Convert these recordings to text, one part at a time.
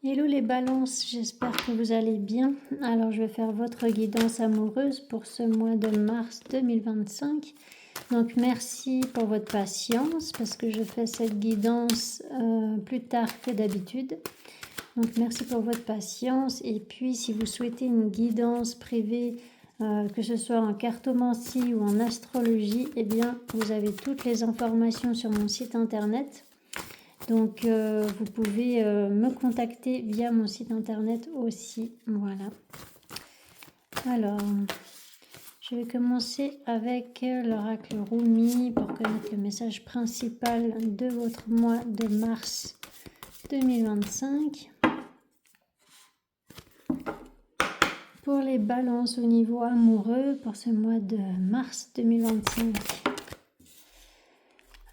Hello les balances, j'espère que vous allez bien. Alors je vais faire votre guidance amoureuse pour ce mois de mars 2025. Donc merci pour votre patience parce que je fais cette guidance plus tard que d'habitude. Donc merci pour votre patience. Et puis si vous souhaitez une guidance privée, que ce soit en cartomancie ou en astrologie, eh bien vous avez toutes les informations sur mon site internet. Donc, vous pouvez me contacter via mon site internet aussi. Voilà. Alors, je vais commencer avec l'oracle Rumi pour connaître le message principal de votre mois de mars 2025. Pour les balances au niveau amoureux pour ce mois de mars 2025.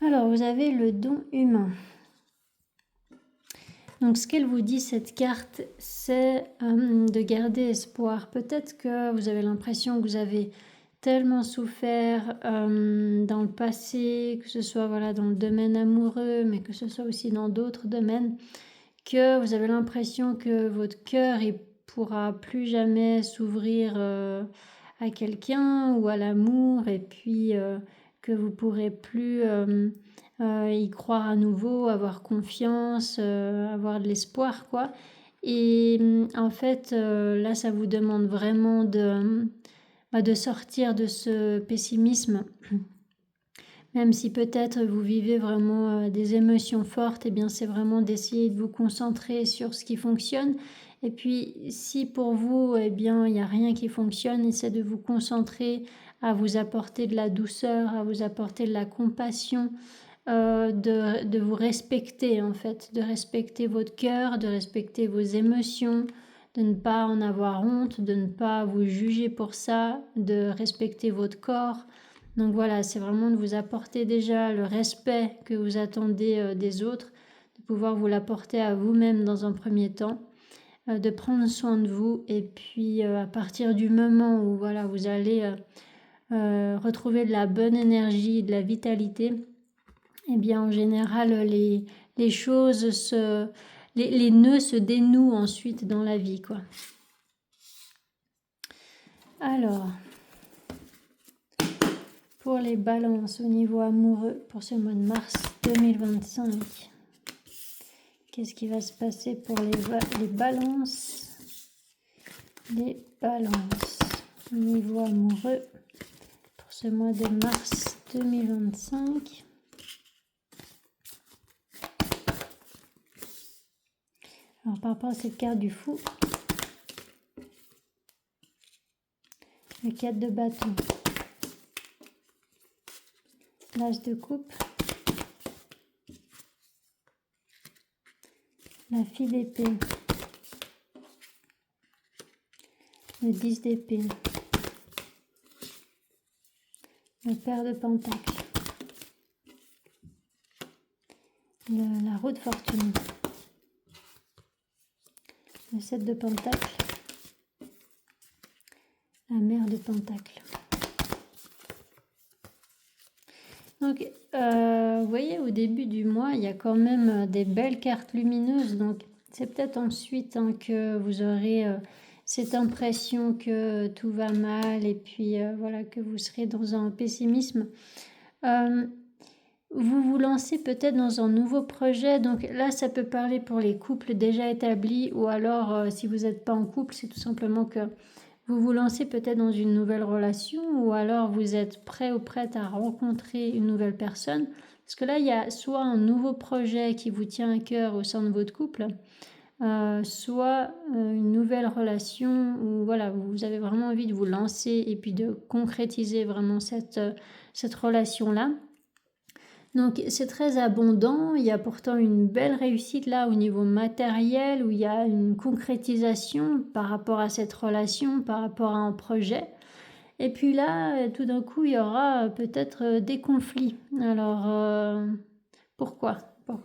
Alors, vous avez le don humain. Donc ce qu'elle vous dit, cette carte, c'est de garder espoir. Peut-être que vous avez l'impression que vous avez tellement souffert dans le passé, que ce soit voilà, dans le domaine amoureux, mais que ce soit aussi dans d'autres domaines, que vous avez l'impression que votre cœur ne pourra plus jamais s'ouvrir à quelqu'un ou à l'amour, et puis que vous ne pourrez plus... y croire à nouveau, avoir confiance, avoir de l'espoir, quoi. Et en fait, là, ça vous demande vraiment de sortir de ce pessimisme. Même si peut-être vous vivez vraiment des émotions fortes, eh bien, c'est vraiment d'essayer de vous concentrer sur ce qui fonctionne. Et puis, si pour vous, eh bien, il n'y a rien qui fonctionne, essayez de vous concentrer à vous apporter de la douceur, à vous apporter de la compassion, de vous respecter en fait, de respecter votre cœur, de respecter vos émotions, de ne pas en avoir honte, de ne pas vous juger pour ça, de respecter votre corps. Donc voilà, c'est vraiment de vous apporter déjà le respect que vous attendez des autres, de pouvoir vous l'apporter à vous-même dans un premier temps, de prendre soin de vous, et puis à partir du moment où voilà, vous allez retrouver de la bonne énergie, de la vitalité, eh bien, en général, les choses les nœuds se dénouent ensuite dans la vie, quoi. Alors, pour les balances au niveau amoureux pour ce mois de mars 2025, qu'est-ce qui va se passer pour les balances? Les balances au niveau amoureux pour ce mois de mars 2025. Alors, par rapport à cette carte du fou, le 4 de bâton, l'as de coupe, la fille d'épée, le 10 d'épée, le pair de pentacle, la roue de fortune, le 7 de pentacle, la mère de pentacle. Donc, vous voyez, au début du mois, il y a quand même des belles cartes lumineuses. Donc, c'est peut-être ensuite que vous aurez cette impression que tout va mal, et puis voilà, que vous serez dans un pessimisme. Vous vous lancez peut-être dans un nouveau projet. Donc là, ça peut parler pour les couples déjà établis, ou alors si vous n'êtes pas en couple, c'est tout simplement que vous vous lancez peut-être dans une nouvelle relation, ou alors vous êtes prêt ou prête à rencontrer une nouvelle personne. Parce que là, il y a soit un nouveau projet qui vous tient à cœur au sein de votre couple, soit une nouvelle relation où voilà, vous avez vraiment envie de vous lancer et puis de concrétiser vraiment cette relation-là. Donc c'est très abondant, il y a pourtant une belle réussite là au niveau matériel, où il y a une concrétisation par rapport à cette relation, par rapport à un projet. Et puis là, tout d'un coup, il y aura peut-être des conflits. Alors, pourquoi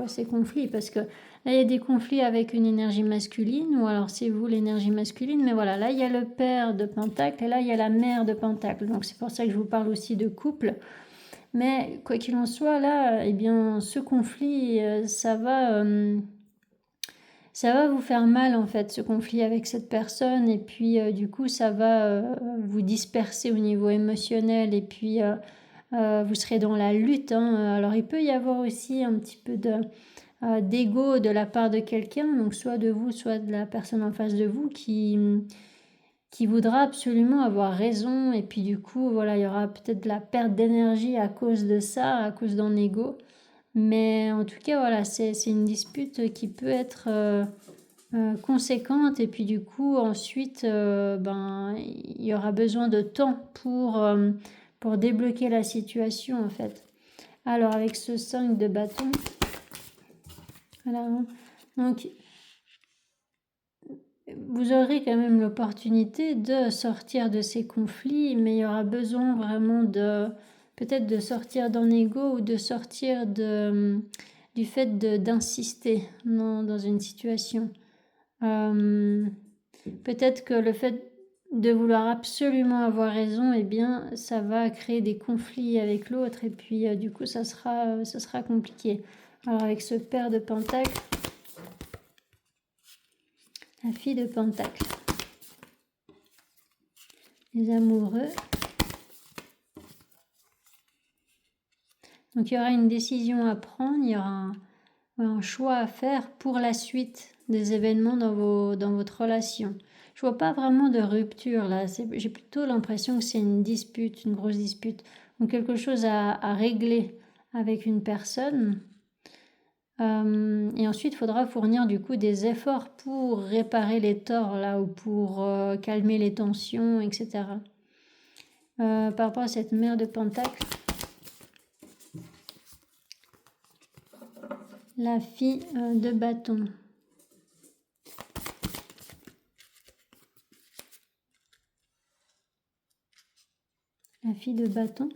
ces conflits? Parce que là, il y a des conflits avec une énergie masculine, ou alors c'est vous l'énergie masculine, mais voilà, là, il y a le père de pentacle, et là, il y a la mère de pentacle. Donc c'est pour ça que je vous parle aussi de couple. Mais quoi qu'il en soit, là, eh bien, ce conflit, ça va ça va vous faire mal en fait, ce conflit avec cette personne et puis du coup ça va vous disperser au niveau émotionnel et puis vous serez dans la lutte, hein. Alors il peut y avoir aussi un petit peu d'ego de la part de quelqu'un, donc soit de vous, soit de la personne en face de vous qui voudra absolument avoir raison et puis du coup voilà, il y aura peut-être de la perte d'énergie à cause de ça, à cause d'un ego. Mais en tout cas voilà, c'est une dispute qui peut être conséquente et puis du coup ensuite il y aura besoin de temps pour débloquer la situation en fait. Alors avec ce 5 de bâton, voilà, hein. Donc vous aurez quand même l'opportunité de sortir de ces conflits, mais il y aura besoin vraiment de peut-être de sortir d'un ego ou de sortir du fait d'insister dans une situation. Peut-être que le fait de vouloir absolument avoir raison, eh bien, ça va créer des conflits avec l'autre et puis du coup, ça sera compliqué. Alors avec ce paire de pentacles, la fille de pentacles, les amoureux. Donc il y aura une décision à prendre, il y aura un choix à faire pour la suite des événements dans votre relation. Je vois pas vraiment de rupture là, j'ai plutôt l'impression que c'est une dispute, une grosse dispute, ou quelque chose à régler avec une personne. Et ensuite, il faudra fournir du coup des efforts pour réparer les torts là ou pour calmer les tensions, etc. Par rapport à cette mère de Pentacle, la fille de bâton. La fille de bâton.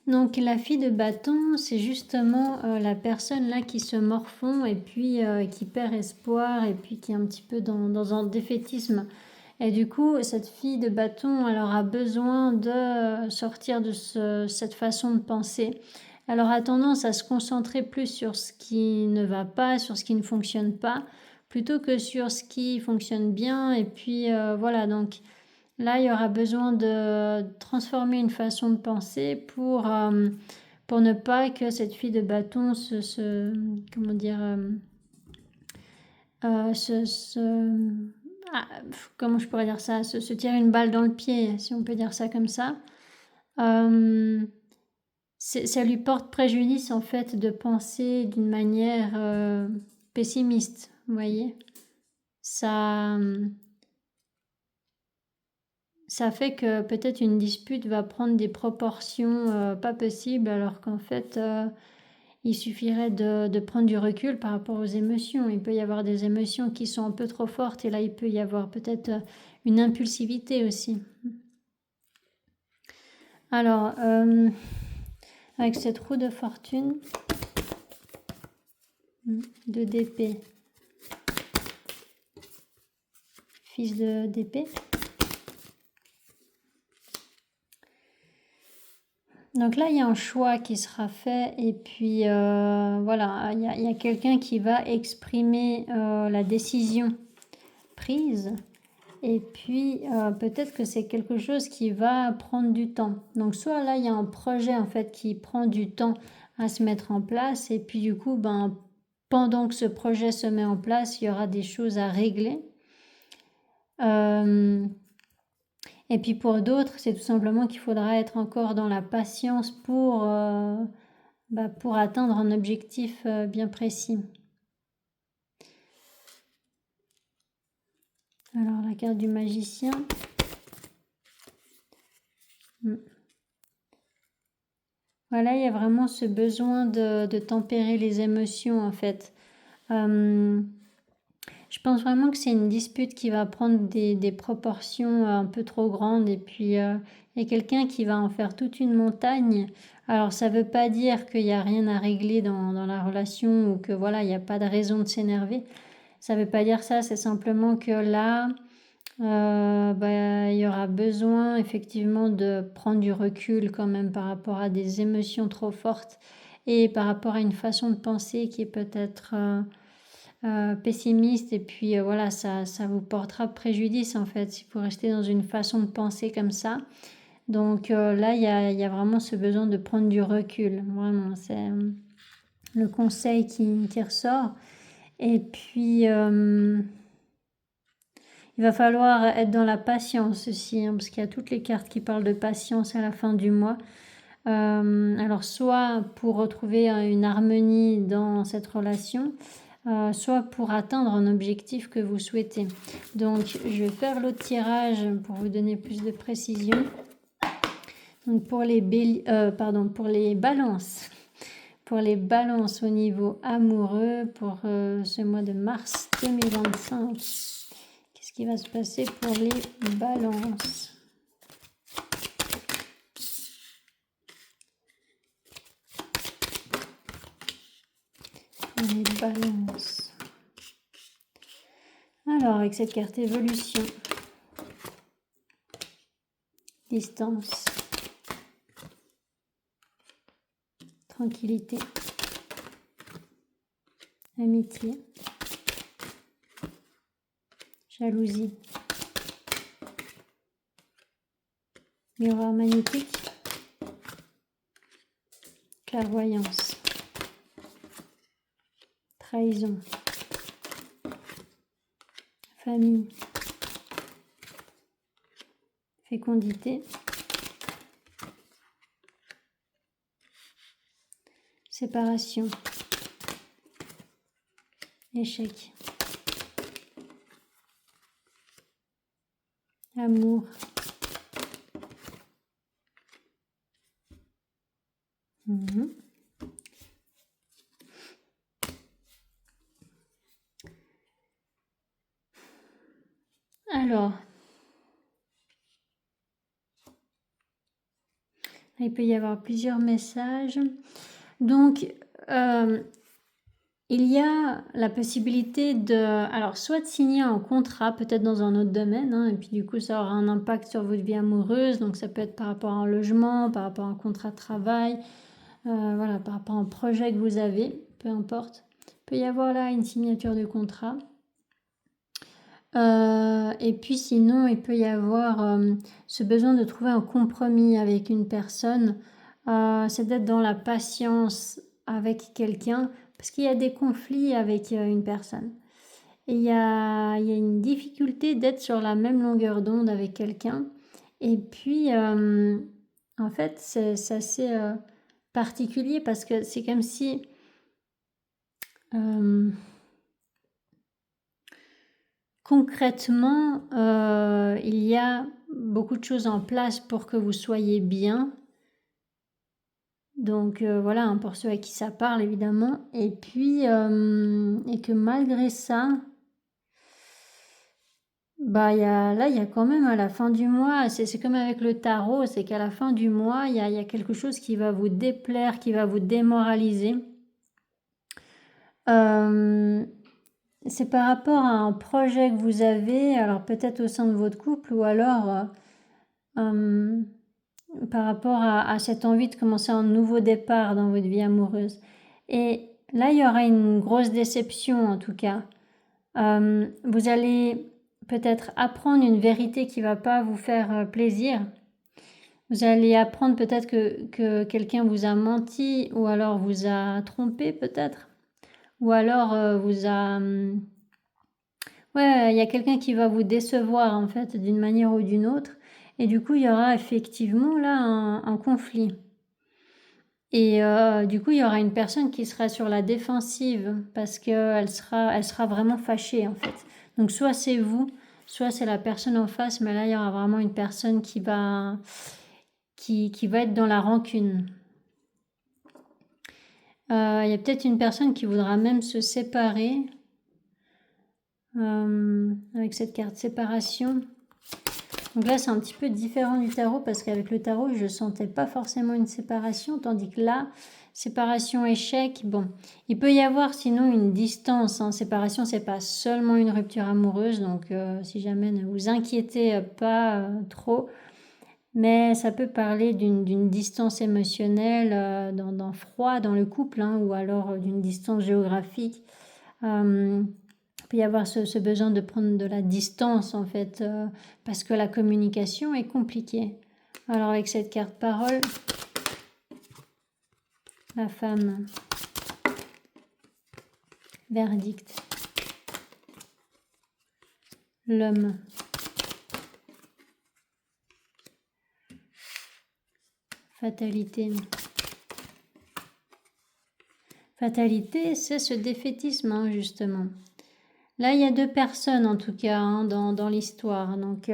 Donc la fille de bâton, c'est justement la personne là qui se morfond et puis qui perd espoir et puis qui est un petit peu dans un défaitisme. Et du coup, cette fille de bâton, elle aura besoin de sortir de cette façon de penser. Elle aura tendance à se concentrer plus sur ce qui ne va pas, sur ce qui ne fonctionne pas, plutôt que sur ce qui fonctionne bien. Et puis voilà, donc là, il y aura besoin de transformer une façon de penser pour ne pas que cette fille de bâton comment dire, comment je pourrais dire ça, se tirer une balle dans le pied, si on peut dire ça comme ça. Ça lui porte préjudice en fait de penser d'une manière pessimiste, vous voyez. Ça fait que peut-être une dispute va prendre des proportions pas possibles alors qu'en fait il suffirait de prendre du recul par rapport aux émotions. Il peut y avoir des émotions qui sont un peu trop fortes et là il peut y avoir peut-être une impulsivité aussi. Alors avec cette roue de fortune, 2 d'épée, fils d'épée. Donc là, il y a un choix qui sera fait et puis voilà, il y a quelqu'un qui va exprimer la décision prise et puis peut-être que c'est quelque chose qui va prendre du temps. Donc soit là, il y a un projet en fait qui prend du temps à se mettre en place et puis du coup, pendant que ce projet se met en place, il y aura des choses à régler. Et puis pour d'autres, c'est tout simplement qu'il faudra être encore dans la patience pour atteindre un objectif bien précis. Alors la carte du magicien. Voilà, il y a vraiment ce besoin de tempérer les émotions en fait. Je pense vraiment que c'est une dispute qui va prendre des proportions un peu trop grandes et puis il y a quelqu'un qui va en faire toute une montagne. Alors ça ne veut pas dire qu'il n'y a rien à régler dans la relation ou que voilà, il n'y a pas de raison de s'énerver. Ça ne veut pas dire ça, c'est simplement que là, il y aura besoin effectivement de prendre du recul quand même par rapport à des émotions trop fortes et par rapport à une façon de penser qui est peut-être pessimiste et puis voilà, ça vous portera préjudice en fait si vous restez dans une façon de penser comme ça. Donc là, il y a vraiment ce besoin de prendre du recul. Vraiment, c'est le conseil qui ressort. Et puis, il va falloir être dans la patience aussi, hein, parce qu'il y a toutes les cartes qui parlent de patience à la fin du mois. Alors, soit pour retrouver une harmonie dans cette relation, soit pour atteindre un objectif que vous souhaitez. Donc, je vais faire l'autre tirage pour vous donner plus de précision. Donc, pour les balances. Pour les balances au niveau amoureux pour ce mois de mars 2025. Qu'est-ce qui va se passer pour les balances? Les balances. Alors, avec cette carte évolution, distance, tranquillité, amitié, jalousie, miroir magnétique, clairvoyance, trahison, famille, fécondité, séparation, échec, amour, Alors, il peut y avoir plusieurs messages. Donc, il y a la possibilité alors soit de signer un contrat, peut-être dans un autre domaine, hein, et puis du coup, ça aura un impact sur votre vie amoureuse. Donc, ça peut être par rapport à un logement, par rapport à un contrat de travail, voilà, par rapport à un projet que vous avez, peu importe. Il peut y avoir là une signature de contrat. Et puis sinon, il peut y avoir ce besoin de trouver un compromis avec une personne. C'est d'être dans la patience avec quelqu'un parce qu'il y a des conflits avec une personne. Et il y a une difficulté d'être sur la même longueur d'onde avec quelqu'un. Et puis, en fait, c'est assez particulier parce que c'est comme si... Concrètement, il y a beaucoup de choses en place pour que vous soyez bien. Donc voilà, hein, pour ceux à qui ça parle évidemment. Et puis, et que malgré ça, il y a quand même à la fin du mois, c'est comme avec le tarot, c'est qu'à la fin du mois, il y a quelque chose qui va vous déplaire, qui va vous démoraliser. C'est par rapport à un projet que vous avez, alors peut-être au sein de votre couple ou alors par rapport à cette envie de commencer un nouveau départ dans votre vie amoureuse. Et là, il y aura une grosse déception en tout cas. Vous allez peut-être apprendre une vérité qui ne va pas vous faire plaisir. Vous allez apprendre peut-être que quelqu'un vous a menti ou alors vous a trompé peut-être. Ou alors vous a... ouais, il y a quelqu'un qui va vous décevoir en fait d'une manière ou d'une autre. Et du coup, il y aura effectivement là un conflit. Et du coup, il y aura une personne qui sera sur la défensive parce qu'elle sera vraiment fâchée en fait. Donc soit c'est vous, soit c'est la personne en face, mais là, il y aura vraiment une personne qui va être dans la rancune. Il y a peut-être une personne qui voudra même se séparer avec cette carte séparation. Donc là, c'est un petit peu différent du tarot parce qu'avec le tarot, je ne sentais pas forcément une séparation, tandis que là, séparation, échec, bon, il peut y avoir sinon une distance. Hein. Séparation, c'est pas seulement une rupture amoureuse, donc si jamais ne vous inquiétez pas trop, mais ça peut parler d'une distance émotionnelle, d'un froid dans le couple, hein, ou alors d'une distance géographique. Il peut y avoir ce besoin de prendre de la distance en fait, parce que la communication est compliquée. Alors avec cette carte parole, la femme, verdict, l'homme, fatalité. Fatalité, c'est ce défaitisme, hein, justement. Là, il y a 2 personnes en tout cas, hein, dans l'histoire. Donc,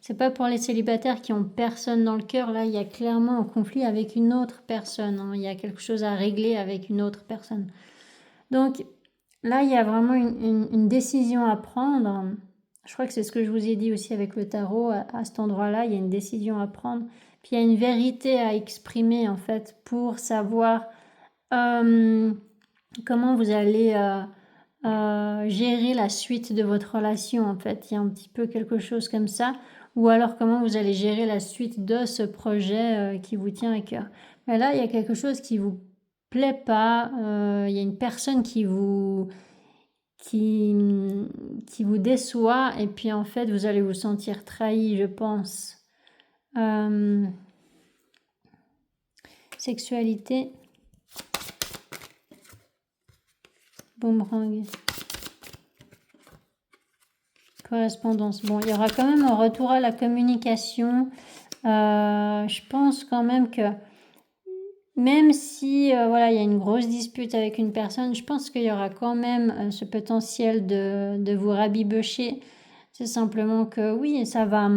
c'est pas pour les célibataires qui ont personne dans le cœur. Là, il y a clairement un conflit avec une autre personne. Hein. Il y a quelque chose à régler avec une autre personne. Donc, là, il y a vraiment une décision à prendre. Je crois que c'est ce que je vous ai dit aussi avec le tarot. À cet endroit-là, il y a une décision à prendre. Puis, il y a une vérité à exprimer, en fait, pour savoir comment vous allez gérer la suite de votre relation, en fait. Il y a un petit peu quelque chose comme ça. Ou alors comment vous allez gérer la suite de ce projet qui vous tient à cœur. Mais là, il y a quelque chose qui vous plaît pas. Il y a une personne qui vous déçoit et puis en fait, vous allez vous sentir trahi, je pense. Sexualité. Boomerang. Correspondance. Bon, il y aura quand même un retour à la communication. Je pense quand même que même si voilà, il y a une grosse dispute avec une personne, je pense qu'il y aura quand même ce potentiel de vous rabibocher. C'est simplement que oui, ça va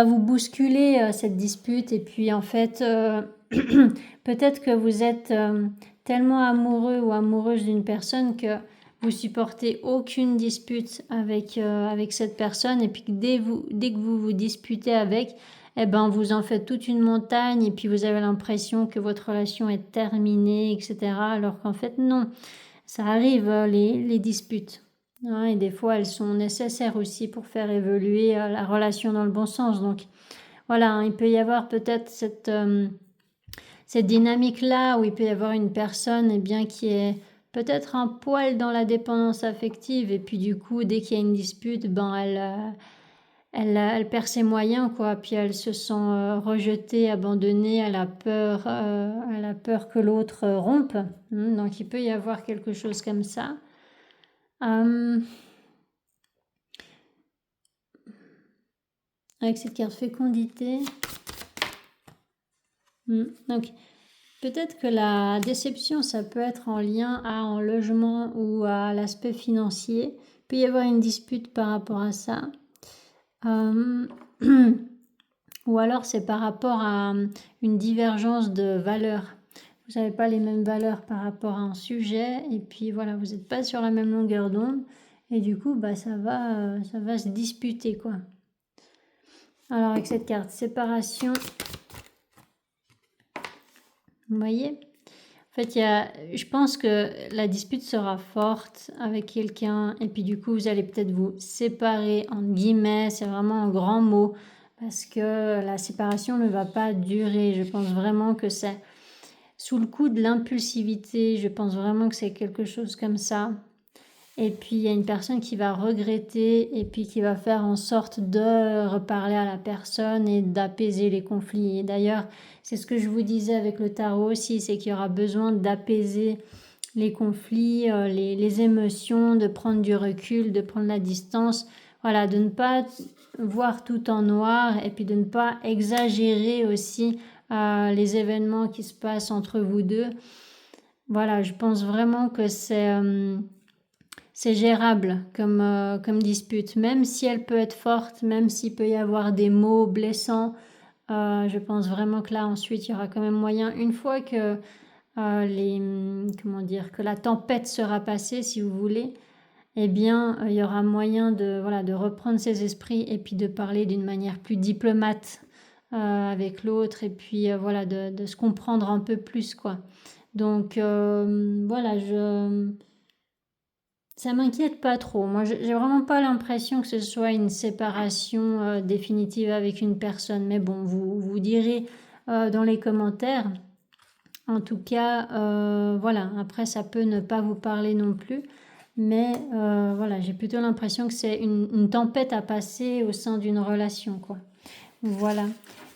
vous bousculer cette dispute et puis en fait peut-être que vous êtes tellement amoureux ou amoureuse d'une personne que vous supportez aucune dispute avec cette personne et puis que dès que vous vous disputez avec, eh ben vous en faites toute une montagne et puis vous avez l'impression que votre relation est terminée, etc. Alors qu'en fait non, ça arrive les disputes. Hein, et des fois elles sont nécessaires aussi pour faire évoluer la relation dans le bon sens. Donc voilà, hein, il peut y avoir peut-être cette dynamique-là où il peut y avoir une personne bien, qui est peut-être un poil dans la dépendance affective et puis du coup, dès qu'il y a une dispute, elle perd ses moyens, quoi. Puis elle se sent rejetée, abandonnée, elle a peur que l'autre rompe. Donc il peut y avoir quelque chose comme ça. Avec cette carte fécondité. Donc peut-être que la déception, ça peut être en lien à un logement ou à l'aspect financier. Il peut y avoir une dispute par rapport à ça. Ou alors c'est par rapport à une divergence de valeurs. Vous n'avez pas les mêmes valeurs par rapport à un sujet et puis voilà, vous n'êtes pas sur la même longueur d'onde et du coup ça va se disputer, quoi. Alors avec cette carte séparation, vous voyez, en fait je pense que la dispute sera forte avec quelqu'un et puis du coup vous allez peut-être vous séparer entre guillemets, c'est vraiment un grand mot parce que la séparation ne va pas durer. Je pense vraiment que c'est sous le coup de l'impulsivité, je pense vraiment que c'est quelque chose comme ça. Et puis il y a une personne qui va regretter et puis qui va faire en sorte de reparler à la personne et d'apaiser les conflits. Et d'ailleurs, c'est ce que je vous disais avec le tarot aussi, c'est qu'il y aura besoin d'apaiser les conflits, les émotions, de prendre du recul, de prendre la distance. Voilà, de ne pas voir tout en noir et puis de ne pas exagérer aussi les événements qui se passent entre vous deux. Voilà, je pense vraiment que c'est gérable comme dispute, même si elle peut être forte, même s'il peut y avoir des mots blessants. Je pense vraiment que là, ensuite, il y aura quand même moyen, une fois que que la tempête sera passée, si vous voulez, eh bien, il y aura moyen de, voilà, de reprendre ses esprits et puis de parler d'une manière plus diplomate avec l'autre et puis voilà, de se comprendre un peu plus, quoi. Donc voilà, ça m'inquiète pas trop. Moi, j'ai vraiment pas l'impression que ce soit une séparation définitive avec une personne. Mais bon, vous direz dans les commentaires. En tout cas, voilà, après ça peut ne pas vous parler non plus, mais voilà, j'ai plutôt l'impression que c'est une tempête à passer au sein d'une relation, quoi. Voilà,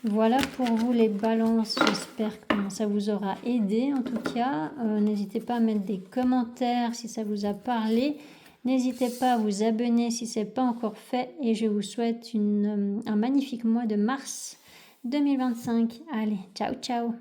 voilà pour vous les balances, j'espère que ça vous aura aidé en tout cas. N'hésitez pas à mettre des commentaires si ça vous a parlé. N'hésitez pas à vous abonner si ce n'est pas encore fait et je vous souhaite un magnifique mois de mars 2025. Allez, ciao ciao!